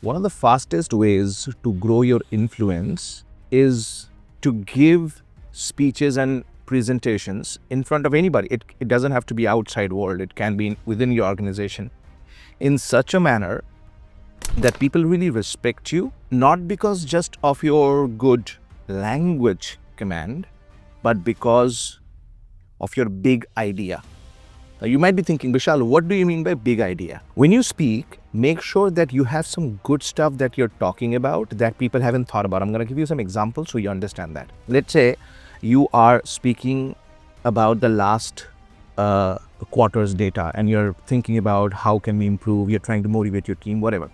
One of the fastest ways to grow your influence is to give speeches and presentations in front of anybody. It doesn't have to be outside world. It can be within your organization in such a manner that people really respect you, not because just of your good language command, but because of your big idea. Now, you might be thinking, Bishal, what do you mean by big idea? When you speak, make sure that you have some good stuff that you're talking about that people haven't thought about. I'm going to give you some examples so you understand that. Let's say you are speaking about the last quarter's data and you're thinking about how can we improve, you're trying to motivate your team, whatever.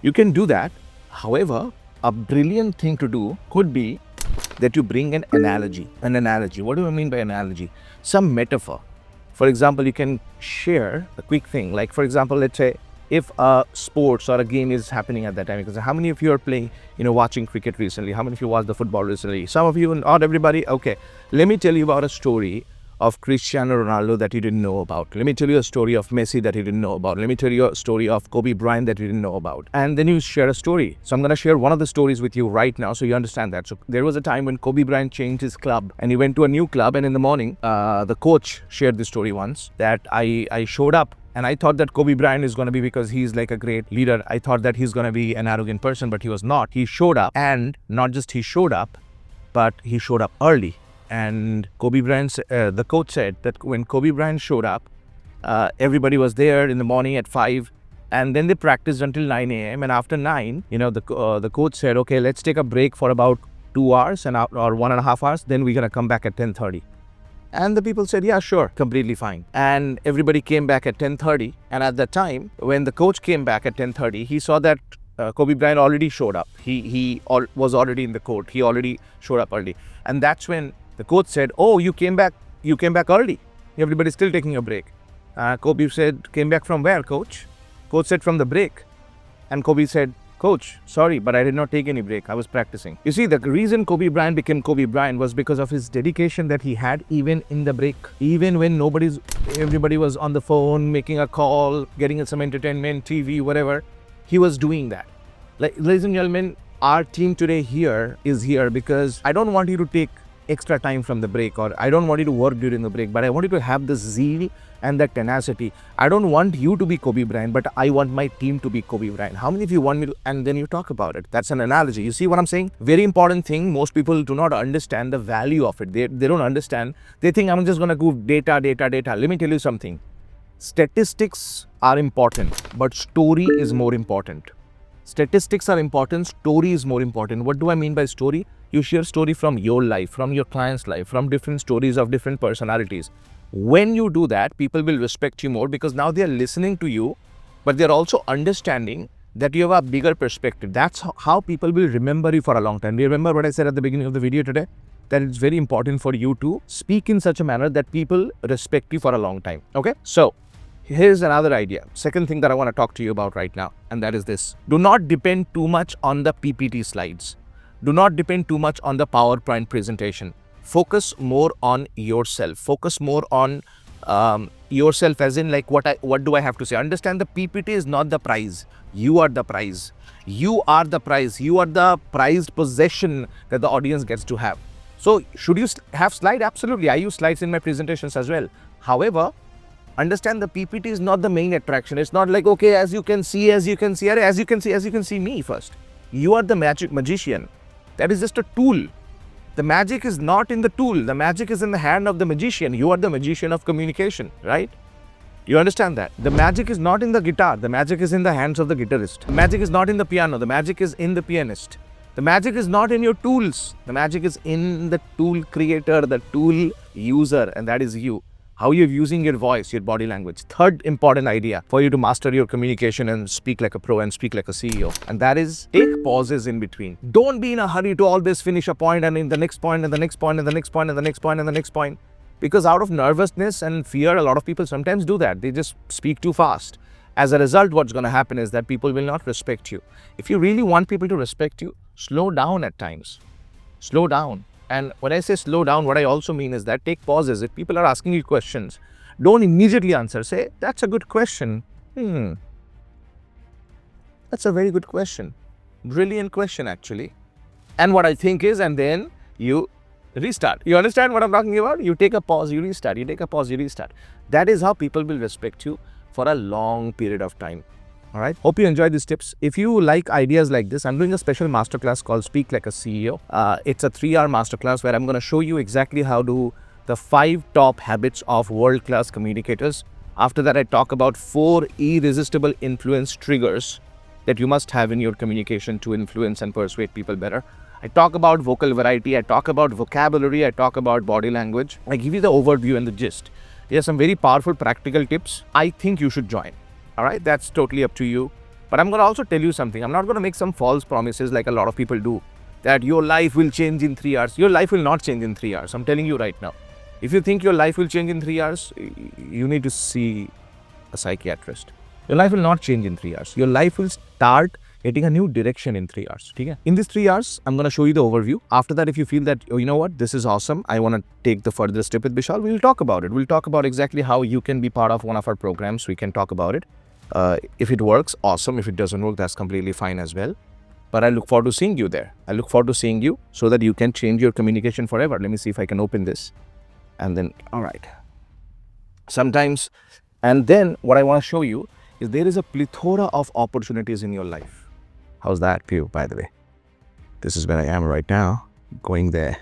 You can do that. However, a brilliant thing to do could be that you bring an analogy. An analogy. What do I mean by analogy? Some metaphor. For example, you can share a quick thing. Like, for example, let's say if a sports or a game is happening at that time. Because how many of you are playing, watching cricket recently? How many of you watched the football recently? Some of you, not everybody. Okay, let me tell you about a story of Cristiano Ronaldo that you didn't know about. Let me tell you a story of Messi that you didn't know about. Let me tell you a story of Kobe Bryant that you didn't know about. And then you share a story. So I'm going to share one of the stories with you right now so you understand that. So there was a time when Kobe Bryant changed his club and he went to a new club, and in the morning, the coach shared this story once that I showed up. And I thought that Kobe Bryant is going to be, because he's like a great leader, I thought that he's going to be an arrogant person, but he was not. He showed up, and not just he showed up, but he showed up early. And Kobe Bryant, the coach said that when Kobe Bryant showed up, everybody was there in the morning at 5, and then they practiced until 9 a.m. And after 9, the coach said, okay, let's take a break for about 2 hours or 1.5 hours. Then we're going to come back at 10:30. And the people said, yeah, sure, completely fine. And everybody came back at 10:30. And at that time, when the coach came back at 10:30, he saw that Kobe Bryant already showed up. He was already in the court. He already showed up early. And that's when the coach said, oh, you came back early. Everybody's still taking a break. Kobe said, came back from where, coach? Coach said, from the break. And Kobe said, coach, sorry, but I did not take any break. I was practicing. You see, the reason Kobe Bryant became Kobe Bryant was because of his dedication that he had even in the break. Even when everybody was on the phone, making a call, getting some entertainment, TV, whatever, he was doing that. Like, ladies and gentlemen, our team today is here because I don't want you to take extra time from the break, or I don't want you to work during the break, but I want you to have the zeal and the tenacity. I don't want you to be Kobe Bryant, but I want my team to be Kobe Bryant. How many of you want me to? And then you talk about it. That's an analogy. You see what I'm saying? Very important thing. Most people do not understand the value of it. They don't understand. They think I'm just going to go data. Let me tell you something. Statistics are important, but story is more important. Statistics are important. Story is more important. What do I mean by story? You share story from your life, from your client's life, from different stories of different personalities. When you do that, people will respect you more because now they are listening to you, but they're also understanding that you have a bigger perspective. That's how people will remember you for a long time. Do you remember what I said at the beginning of the video today? That it's very important for you to speak in such a manner that people respect you for a long time. Okay? So, here's another idea. Second thing that I want to talk to you about right now, and that is this. Do not depend too much on the PPT slides. Do not depend too much on the PowerPoint presentation. Focus more on yourself. Focus more on yourself, as in like what do I have to say? Understand the PPT is not the prize. You are the prize. You are the prize. You are the prized possession that the audience gets to have. So should you have slide? Absolutely. I use slides in my presentations as well. However, understand the PPT is not the main attraction. It's not like, okay, as you can see me first. You are the magician. That is just a tool. The magic is not in the tool. The magic is in the hand of the magician. You are the magician of communication, right? You understand that? The magic is not in the guitar. The magic is in the hands of the guitarist. The magic is not in the piano. The magic is in the pianist. The magic is not in your tools. The magic is in the tool creator, the tool user, and that is you. How you're using your voice, your body language. Third important idea for you to master your communication and speak like a pro and speak like a CEO. And that is take pauses in between. Don't be in a hurry to always finish a point and in the next point and the next point and the next point and the next point and the next point. Because out of nervousness and fear, a lot of people sometimes do that. They just speak too fast. As a result, what's going to happen is that people will not respect you. If you really want people to respect you, slow down at times. Slow down. And when I say slow down, what I also mean is that take pauses. If people are asking you questions, don't immediately answer. Say, that's a good question. That's a very good question. Brilliant question, actually. And what I think is, and then you restart. You understand what I'm talking about? You take a pause, you restart. You take a pause, you restart. That is how people will respect you for a long period of time. All right. Hope you enjoyed these tips. If you like ideas like this, I'm doing a special masterclass called Speak Like a CEO. It's a 3-hour masterclass where I'm going to show you exactly how to the 5 top habits of world-class communicators. After that, I talk about 4 irresistible influence triggers that you must have in your communication to influence and persuade people better. I talk about vocal variety, I talk about vocabulary, I talk about body language. I give you the overview and the gist. There's some very powerful practical tips. I think you should join. All right, that's totally up to you. But I'm going to also tell you something. I'm not going to make some false promises like a lot of people do, that your life will change in 3 hours. Your life will not change in 3 hours. I'm telling you right now. If you think your life will change in 3 hours, you need to see a psychiatrist. Your life will not change in 3 hours. Your life will start getting a new direction in 3 hours. Okay? In these 3 hours, I'm going to show you the overview. After that, if you feel that, oh, you know what, this is awesome, I want to take the further step with Bishal, we'll talk about it. We'll talk about exactly how you can be part of one of our programs. We can talk about it. If it works, awesome. If it doesn't work, that's completely fine as well. But I look forward to seeing you there. I look forward to seeing you so that you can change your communication forever. Let me see if I can open this. And then, all right. Sometimes, and then what I want to show you is there is a plethora of opportunities in your life. How's that view, by the way? This is where I am right now, going there.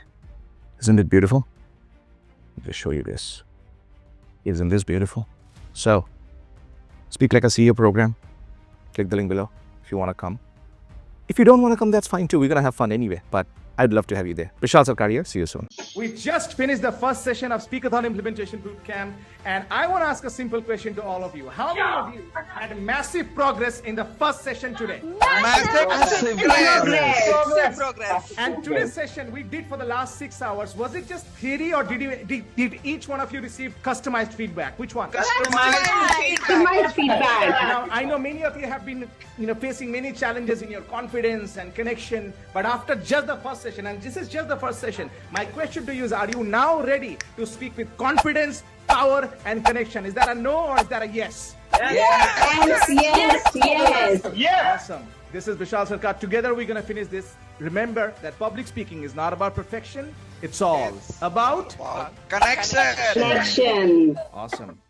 Isn't it beautiful? Let me just show you this. Isn't this beautiful? So, Speak Like a CEO program. Click the link below if you want to come. If you don't want to come, that's fine too. We're going to have fun anyway, but I'd love to have you there. Bishal Sarkar here. See you soon. We just finished the first session of Speakathon Implementation Bootcamp, and I want to ask a simple question to all of you. How many of you had massive progress in the first session today? Massive progress. And today's session we did for the last 6 hours, was it just theory, or did each one of you receive customized feedback? Which one? Customized feedback. Now, I know many of you have been facing many challenges in your confidence and connection, but after just the first session, and this is just the first session, my question to you is, are you now ready to speak with confidence, power, and connection? Is that a no or is that a yes? Yes. Awesome. This is Bishal Sarkar. Together we're going to finish this. Remember that public speaking is not about perfection. It's all about Connection. awesome.